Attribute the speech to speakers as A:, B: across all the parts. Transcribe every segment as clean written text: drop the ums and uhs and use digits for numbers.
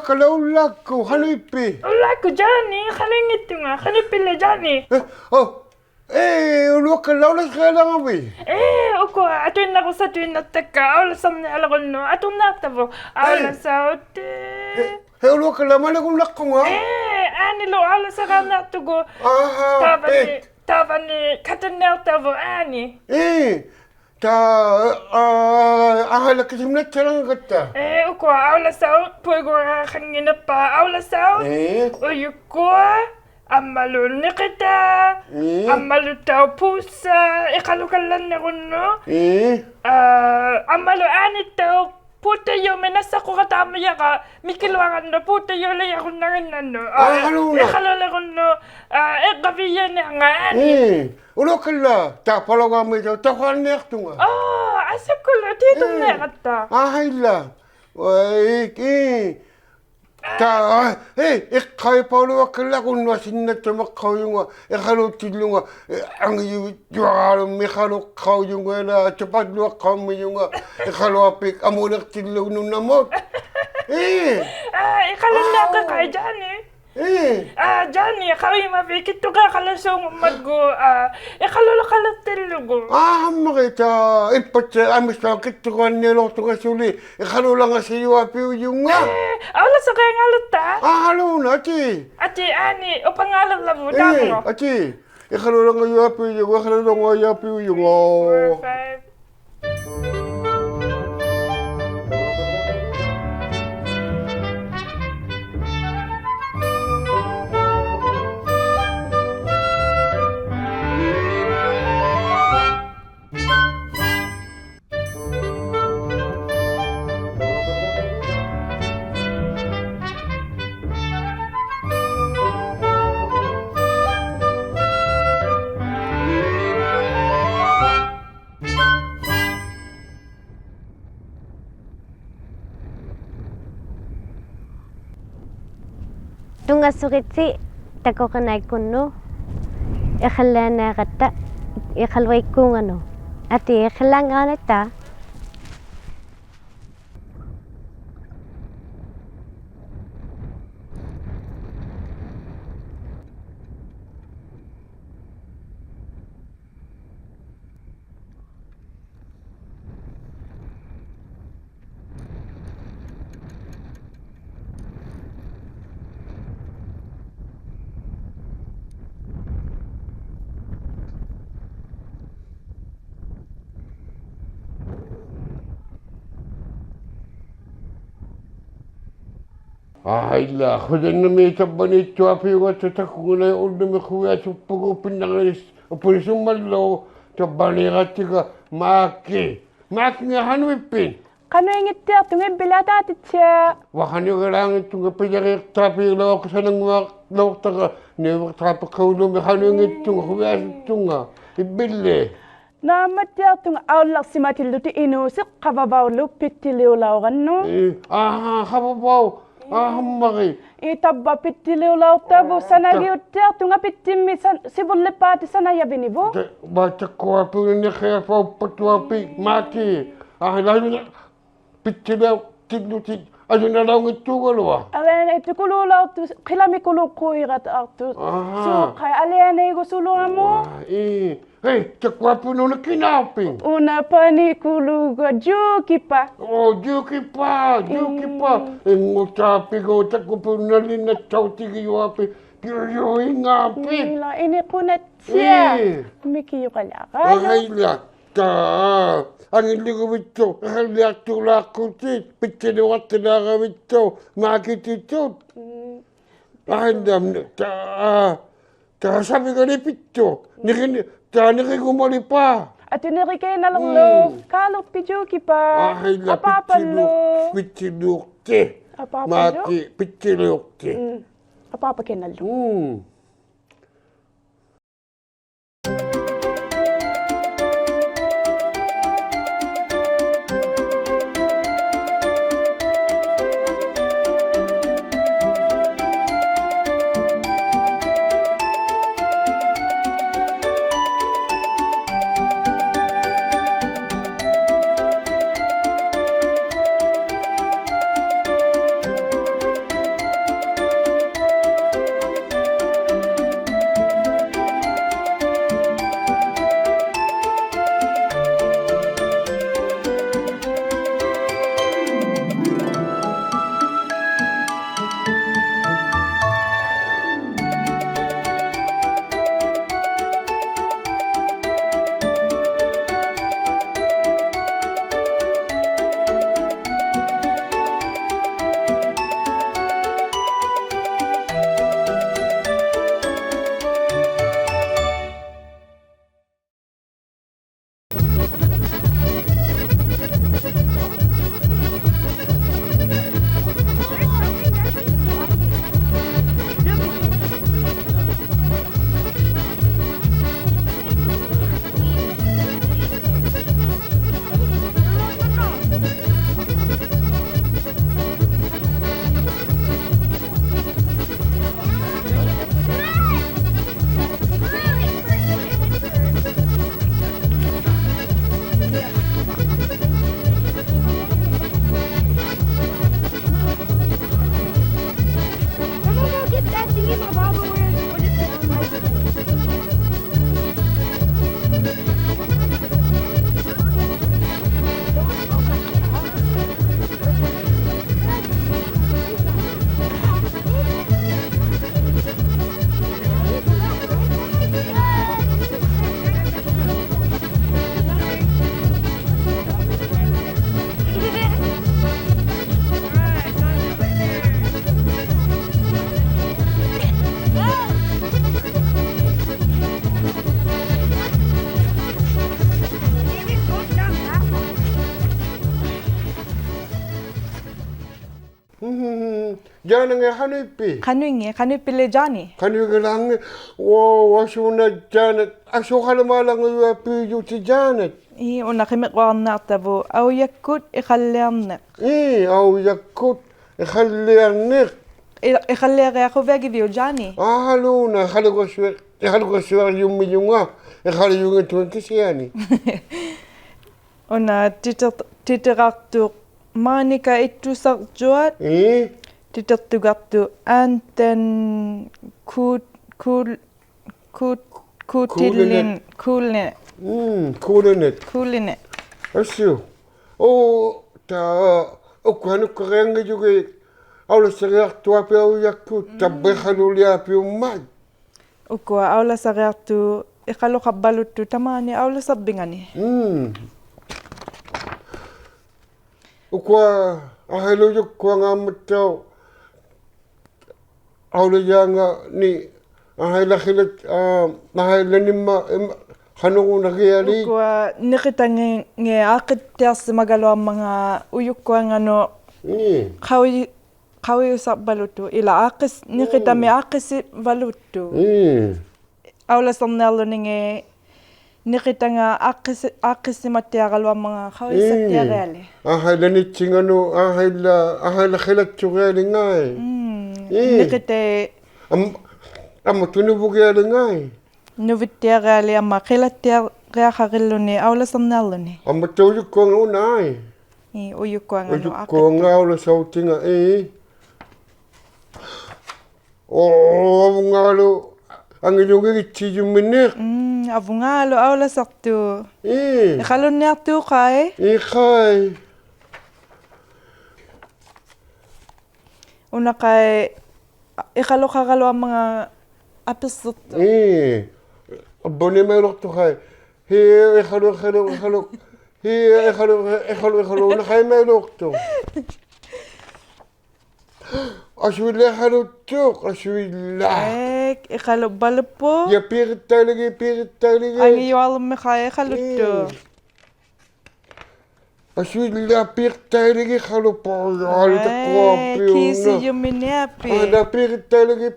A: wakala ulakko hanuipi.
B: Ulakko Johnny, halingitunga, hanipille Johnny.
A: Wakala ulas kala ngawi.
B: Uko, atuin ako sa tuin na taka, awla sa mga alagon no, atun natavo, awla sa ote.
A: Wakala malagong lakko nga.
B: Anilo, awla sa kanatugo. Tavani, kataneltavo, ani.
A: Ahala kasi muna charang gata.
B: Uko, awla sa pugo hangin pa, awla sa uyuko, amalu nikita, amalu tau pusa, ikalukalan na kuno. Amalu ani tau puta yo menasa ko katama ya ka, mikiluangan no puta yo lay ako nangan no. Ikalala kuno, gabiyan na nga ani.
A: Ulo kala, palaga mo ito, takuan niya tunga.
B: Asap ko lang, dito na kata.
A: Hala, kaya palo kala kung nasin na tamakau yung ikalo tilunga, ang yuwalo mikalo kau yung na cepat luak kami yung ikalo apik amunak tilung nung namot.
B: Ikalo na ka kaya dyan Johnny, kami mabikit to ka kalasong mago, ikalulakalatillugo.
A: Makita, ipatsa, amis lang kitukan nilo to kasuli, ikalulang asiyo apiw yung nga.
B: Awala sa kaya ngalut ta?
A: Halo na, ati.
B: Ati, ani, o pangalan labo, damo.
A: Ati, ikalulang ayo apiw yung, ikalulang ayo apiw yung.
B: 4, 5.
C: Tunga suritsi takokanay kuno ikhalana kata ikhalway kungano ati ikhalanga ta
A: Ila, khudan na may sabanit chuapi yung at sasakunay o na may kuya sa pagupin ng operasyon malo sa banigatika maki. Maki nga hanwipin.
B: Kano yung itiyak, tunga bilata titya.
A: Wakan yung kailangan itong kapilarik tapi yung lawak sa nang lawak taka. Niwak taka kaulo may kano yung itong kuya sa tunga. Ibili.
B: Namatya tunga awlak si Matildo ti inusik kababaw lupit ti liulaw no?
A: Kababaw. Maki.
B: Itabba pitti liulaw tabo sana liutya tunga pitti mi sibulle pati sana yabinibo.
A: Baca ko api ni kaya pa patwapi maki. Lalo na pitti liulaw tinuti. Ano na lang ito galawa?
B: Alena ito kululaw tu kilami kulukuirat artu. So kaya alena igo sulungan mo.
A: Cakwapo nung nakinapin.
B: Una pa ni kuluga juki pa.
A: Juki pa. Ngusapi ko, cakwapo nalin na tawtigi wapi. Piyoyoy ngapi.
B: Nila, ini kunat siya. Mikiyo ka laka.
A: Ila, ang hindi ko ito, haliak tulak ko si, pitsinukat na kami ito, makitito. Sabi ka ni Pito, Niki kumali pa.
B: At niki kayo nalunglo. Kalok pijuki pa.
A: Apapalo. Pitsilukte.
B: Apapalo?
A: Maki, pitsilukte.
B: Apapakinalo.
A: Jana nga hanupi.
D: Kanupi le Johnny.
A: Kanupi lang. Wow, asuna Janet. Aso kalamalang piyo si Janet.
D: Una kimikwarna tabo. Au yakut ikhallernek.
A: Au yakut ikhallernek.
D: Ikhaller ako vegi vio Johnny.
A: Haluna, halugoswer yung ikhalunga tuwan kisiyani.
D: Una titeraktu Manika itu sakjuat. Titerattu anten kutilin kulinet.
A: Asu. Oh, kuhanu kerengga juga. Aula sareaktu api au yakut. Tabekhalulia api umad.
D: Ukua aula sareaktu ikalu kabalutu tamani aula sabbingani.
A: Ukua ahelo yuk kwa ngamatau. Aula yanga ni ahela khilat ahela nimma hanungu nagiali.
D: Ukua nikita nge akitias magalo ang mga uyuk kwa ngano kawi usap balutu ila akis nikita me akis balutu. Aula samnalo ninge nikita nga akis matiagalo ang mga kawi sa tiagale.
A: Ahela nitsingano ahela khilat chugali ngay.
D: Nikita
A: Amo tunubugali ngay.
D: Nuvitiagale ang makilat tiagakakilo ni aula samnalo ni.
A: Amo tuyuk ko nga unay.
D: Uyuk kwa ngano
A: akit. Uyuk ko nga aula sauti nga Avungalo ang inyong ichiyuminik.
D: Avungalo aula saktu. Ikalo niya tu kay?
A: Ikay.
D: Una kay ikalo kakalo ang mga episode.
A: Abone merok tu kay. Ikalo. Ikalo. Una kay merok tu. Aswila halutuk, aswila.
D: Ikalo balapo.
A: Ya pirit talagi.
D: Ang iyo alam me kaya halutuk.
A: Aswila pirit talagi halupo. Halutuk ko.
D: Kisi yung miniapi.
A: Ada pirit talagi.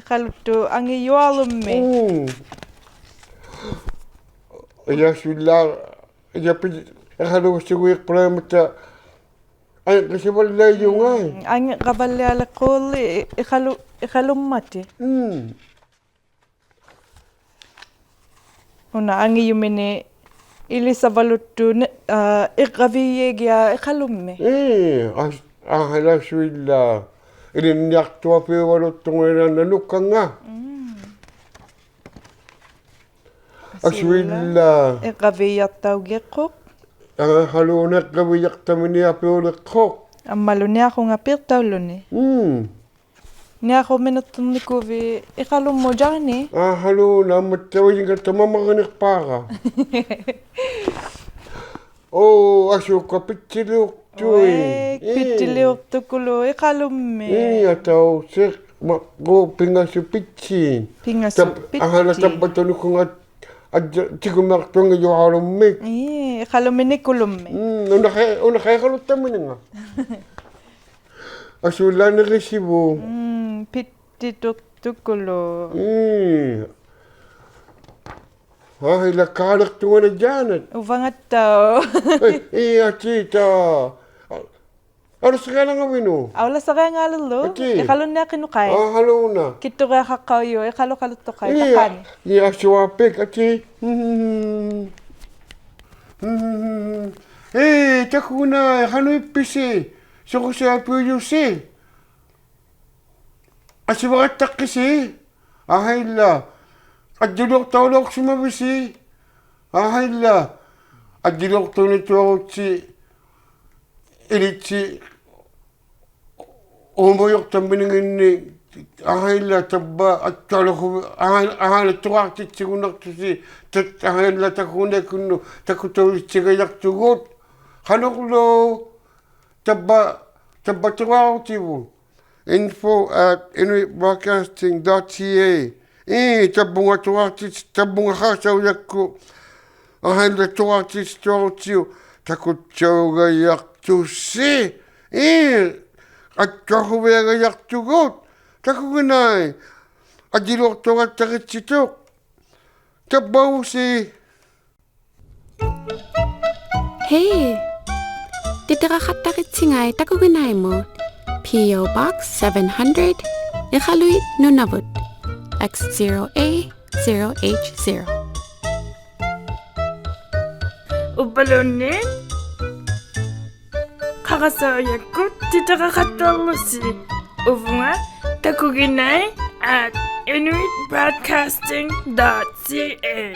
D: Halutuk, ang iyo alam me.
A: Ya aswila. Ya pirit. Halutuk sigwik pala mata. Ay, kasi wala yung ay.
D: Ang kabalyala ko, ikalumati. Una, ang iyumini, ilisa balutu, ikaviyegya, ikalumme.
A: Hala swila. Ilinyak tuwa piyo balutu ngayon nanuka nga. Aswila.
D: Ikaviyak tau gekok.
A: Halunak kawiyak tamini api ulit kok.
D: Ang malo niya ako nga pirtawlo ni. Niya ako minatong ni Kuvi, ikalong mo dyan eh.
A: Haluna, matawin ka tamamakanik para. Asuka, pitiliok to eh.
D: Pitiliok to kulo, ikalong me.
A: Ataw, sir, pinga si pitsin.
D: Pinga si pitsin.
A: Hala tabatano ko nga Tigumak yung harumik.
D: Kalumini kulumi.
A: Una kaya kalutamin nga. Asula na resibo.
D: Pititukulo.
A: Hila kalak tunga na Janet.
D: Uvangat tao.
A: Tita. Ano sa kaya nga wino?
D: Awala sa kaya nga lalo. Ikalo niya kinukay.
A: Halo na.
D: Kito kaya kakayo. Ikalo kaluto kay. Kakan.
A: Aswapik. Takuna. Hano ipisi. So ko siya piyo si. Aswakat takisi. Ahayla. At dilok tawlok sumabisi. Ahayla. At dilok to nito ako si Ilitsi umoyok tambiningin ni ahayla tabba at talo ko ahayla tuwakti sigunak si ahayla takune kuno takuto sigayak tugot hanoklo tabba tuwakti mo info@inuitbroadcasting.ca tabunga tuwakti tabunga kasaw yakko ahayla tuwakti tuwakti takut yak tu si at kahuwerayak tugot. Takugunay. Adiloktor at takitsitok. Tabaw si...
E: Hey, titrakatakitzingay takugunay mo. P.O. Box 700, Iqaluit, Nunavut, X0A0H0.
B: 오빠로는 가가서였고 뒤다가갔다로시 오붕아 다쿠기나이 at inuitbroadcasting.ca